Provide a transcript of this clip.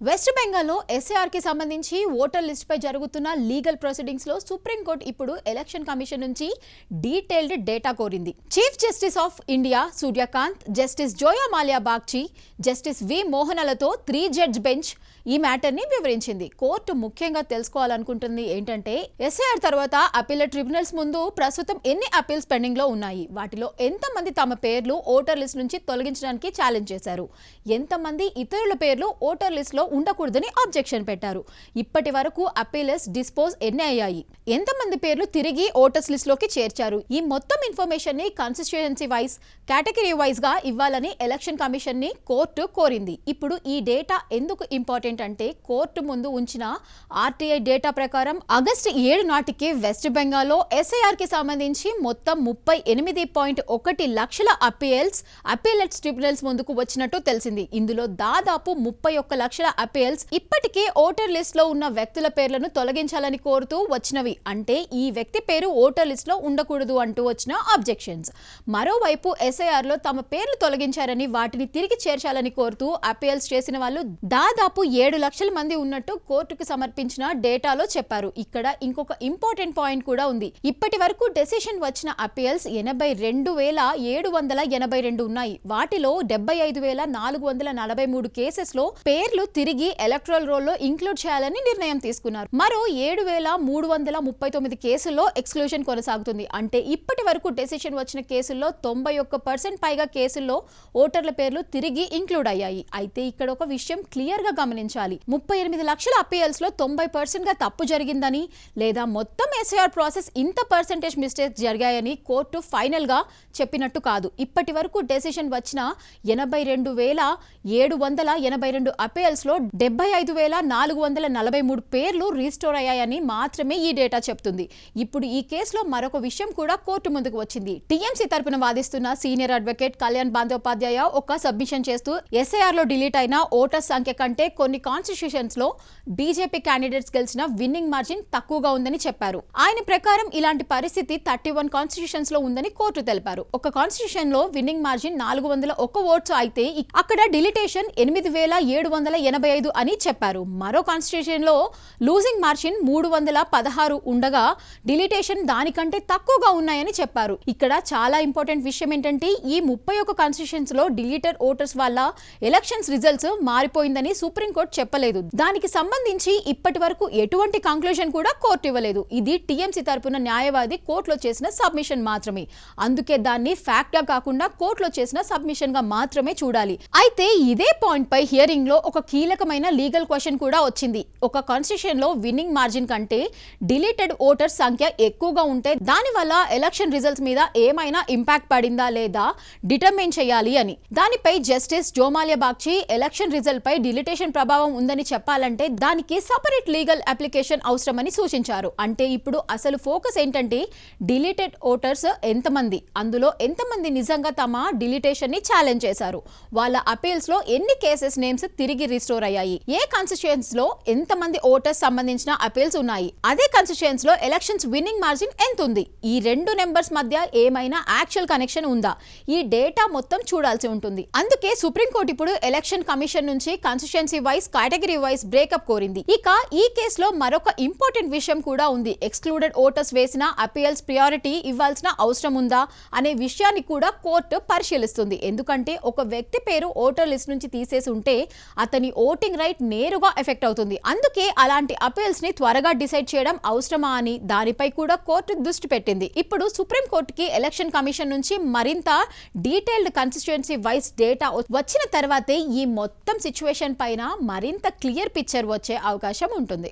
West బెంగాల్లో SAR కి సంబంధించి ఓటర్ లిస్ట్ పై జరుగుతున్న లీగల్ ప్రొసీడింగ్స్ లో సుప్రీంకోర్టు ఇప్పుడు ఎలక్షన్ కమిషన్ నుంచి డీటెయిల్డ్ డేటా కోరింది. Chief justice of India Suryakant, justice Joymalya Bagchi, justice V మోహనలతో 3 జడ్జ్ బెంచ్ ఈ మ్యాటర్ ని వివరించింది. కోర్టు ముఖ్యంగా తెలుసుకోవాలనుకుంటుంది ఏంటంటే ఎస్ఏఆర్ తర్వాత అప్పీల్ ట్రిబ్యునల్స్ ముందు ప్రస్తుతం ఎన్ని అప్పీల్స్ పెండింగ్ లో ఉన్నాయి, వాటిలో ఎంతమంది తమ పేర్లు ఓటర్ లిస్ట్ నుంచి తొలగించడానికి ఛాలెంజ్ చేశారు, ఎంతమంది ఇతరుల పేర్లు ఓటర్ లిస్ట్ లో ఉండకూడదని అబ్జెక్షన్ పెట్టారు, ఇప్పటి వరకు అప్పీల్స్ డిస్పోజ్ ఎన్ని అయ్యాయి, ఎంతమంది పేర్లు తిరిగి ఓటర్స్ లిస్ట్ లోకి చేర్చారు, ఈ మొత్తం ఇన్ఫర్మేషన్ ని కాన్స్టిట్యుయెన్సీ వైజ్, కేటగిరీ వైజ్ గా ఇవ్వాలని ఎలక్షన్ కమిషన్ ని కోర్టు కోరింది. ఇప్పుడు ఈ డేటా ఎందుకు ఇంపార్టెంట్ అంటే కోర్టు ముందు ఉంచిన ఆర్టీఐ డేటా ప్రకారం ఆగస్టు 7 నాటికి వెస్ట్ బెంగాల్లో ఎస్ఐఆర్ కి సంబంధించి మొత్తం 38.1 లక్షల అప్పీలెట్స్ ట్రిబ్యునల్స్ ముందుకు వచ్చినట్టు తెలిసింది. ఇందులో దాదాపు 31 లక్షల అప్పీల్స్ ఇప్పటికే ఓటర్ లిస్ట్ లో ఉన్న వ్యక్తుల పేర్లను తొలగించాలని కోరుతూ వచ్చినవి. అంటే ఈ వ్యక్తి పేరు ఓటర్ లిస్ట్ లో ఉండకూడదు అంటూ వచ్చిన అబ్జెక్షన్స్. మరోవైపు ఎస్ఐఆర్ లో తమ పేర్లు తొలగించారని వాటిని తిరిగి చేర్చాలని కోరుతూ అప్పీల్స్ చేసిన వాళ్ళు దాదాపు 7 లక్షల మంది ఉన్నట్టు కోర్టుకు సమర్పించిన డేటాలో చెప్పారు. ఇక్కడ ఇంకొక ఇంపార్టెంట్ పాయింట్ కూడా ఉంది. ఇప్పటి వరకు డెసిషన్ వచ్చిన అప్పీల్స్ 82,782 ఉన్నాయి. వాటిలో 75,443 కేసెస్ లో పేర్లు తిరిగి ఎలక్టరల్ రోల్ లో ఇంక్లూడ్ చేయాలని నిర్ణయం తీసుకున్నారు. మరో 7,339 కేసుల్లో ఎక్స్క్లూజన్ కొనసాగుతుంది. అంటే ఇప్పటి వరకు డెసిషన్ వచ్చిన కేసుల్లో 91% పైగా కేసుల్లో ఓటర్ల పేర్లు తిరిగి ఇంక్లూడ్ అయ్యాయి. అయితే ఇక్కడ ఒక విషయం క్లియర్ గా గమనించాలి. 38 లక్షల అప్పీల్స్ లో 90% గా తప్పు జరిగిందని లేదా మొత్తం ఎస్ఐఆర్ ప్రాసెస్ ఇంత పర్సెంటేజ్ మిస్టేక్స్ జరిగాయని కోర్టు ఫైనల్ గా చెప్పినట్టు కాదు. ఇప్పటి వరకు డెసిషన్ వచ్చిన 82,782 అప్పీల్స్ లో 75,443 పేర్లు రీస్టోర్ అయ్యాయని మాత్రమే ఈ డేటా చెప్తుంది. ఇప్పుడు ఈ కేసులో మరొక విషయం కూడా కోర్టు ముందుకు వచ్చింది. టీఎంసీ తరపున వాదిస్తున్న సీనియర్ అడ్వకేట్ కళ్యాణ్ బందోపాధ్యాయ ఒక సబ్మిషన్ చేస్తూ ఎస్ఐఆర్ లో డిలీట్ అయిన ఓటర్ సంఖ్య కంటే కొన్ని కాన్స్టిట్యూషన్స్ లో బీజేపీ క్యాండిడేట్స్ గెలిచిన విన్నింగ్ మార్జిన్ తక్కువగా ఉందని చెప్పారు. ఆయన ప్రకారం ఇలాంటి పరిస్థితి 31 కాన్స్టిట్యూషన్స్ లో ఉందని కోర్టు తెలిపారు. ఒక కాన్స్టిట్యూషన్ లో విన్నింగ్ మార్జిన్ 401 ఓట్స్ అయితే అక్కడ డిలిటేషన్ 8,785 అని చెప్పారు. మరో కాన్స్టిట్యూషన్ లో లూజింగ్ మార్జిన్ 316 ఉండగా డిలిటేషన్ దానికంటే తక్కువగా ఉన్నాయని చెప్పారు. ఇక్కడ చాలా ఇంపార్టెంట్ విషయం ఏంటంటే ఈ 31 కాన్స్టిట్యూషన్స్ లో డిలీటెడ్ ఓటర్స్ వల్ల ఎలక్షన్స్ రిజల్ట్స్ మారిపోయిందని సుప్రీంకోర్టు చెప్పలేదు. దానికి సంబంధించి ఇప్పటి వరకు ఎటువంటి కంక్లూజన్ కూడా కోర్టు ఇవ్వలేదు. ఇది టీఎంసీ తరపున న్యాయవాది కోర్టులో చేసిన సబ్మిషన్ మాత్రమే. అందుకే దాన్ని ఫ్యాక్ట్ గా కాకుండా కోర్టులో చేసిన సబ్మిషన్ గా మాత్రమే చూడాలి. అయితే ఇదే పాయింట్ పై హియరింగ్ లో ఒక కీలకమైన లీగల్ క్వశ్చన్ కూడా వచ్చింది. ఒక కాన్స్టిట్యూషన్ లో విన్నింగ్ మార్జిన్ కంటే డిలీటెడ్ ఓటర్స్ సంఖ్య ఎక్కువగా ఉంటే దాని వల్ల ఎలక్షన్ రిజల్ట్స్ మీద ఏమైనా ఇంపాక్ట్ పడిందా లేదా డిటర్మైన్ చేయాలి అని. దానిపై justice Joymalya Bagchi election result పై డిలిటేషన్ ప్రభావం ఉందని చెప్పాలంటే దానికి సపరేట్ లీగల్ అప్లికేషన్ అవసరమని సూచించారు. అంటే ఇప్పుడు అసలు ఫోకస్ ఏంటంటే డిలీటెడ్ ఓటర్స్ ఎంతమంది, అందులో ఎంతమంది నిజంగా తమ డిలిటేషన్ ని ఛాలెంజ్ చేశారు, వాళ్ళ అపీల్స్ లో ఎన్ని కేసెస్ నేమ్స్ తిరిగి రిస్టోర్ అయ్యాయి, ఏ కాన్స్టిట్యూయెన్స్ లో ఎంతమంది ఓటర్స్ సంబంధించిన అపీల్స్ ఉన్నాయి, అదే కాన్స్టిట్యూయెన్స్ లో ఎలక్షన్స్ విన్నింగ్ మార్జిన్ ఎంత ఉంది, ఈ రెండు నెంబర్స్ మధ్య ఏమైనా యాక్చువల్ కనెక్షన్ ఉందా, ఈ డేటా మొత్తం చూడాల్సి ఉంటుంది. అందుకే సుప్రీంకోర్టు ఇప్పుడు ఎలక్షన్ కమిషన్ నుంచి constituency wise, category wise breakup కోరింది. ఇక ఈ కేసులో మరొక ఇంపార్టెంట్ విషయం కూడా ఉంది. ఎక్స్క్లూడెడ్ ఓటర్స్ వేసిన అపీల్స్ ప్రియారిటీ ఇవ్వాల్సిన అవసరం ఉందా అనే విషయాన్ని కూడా కోర్టు పరిశీలిస్తుంది. ఎందుకంటే ఒక వ్యక్తి పేరు ఓటర్ లిస్ట్ నుంచి తీసేసి ఉంటే అతని ఓటింగ్ రైట్ నేరుగా ఎఫెక్ట్ అవుతుంది. అందుకే అలాంటి అపీల్స్ ని త్వరగా డిసైడ్ చేయడం అవసరమా అని దానిపై కూడా కోర్టు దృష్టి పెట్టింది. ఇప్పుడు సుప్రీంకోర్టుకి ఎలక్షన్ కమిషన్ నుంచి మరింత డీటెయిల్డ్ కాన్స్టిట్యుయెన్సీ వైజ్ డేటా వచ్చిన తర్వాతే ఈ మొత్తం సిచ్యువేషన్ పైన మరింత క్లియర్ పిక్చర్ వచ్చే అవకాశం ఉంటుంది.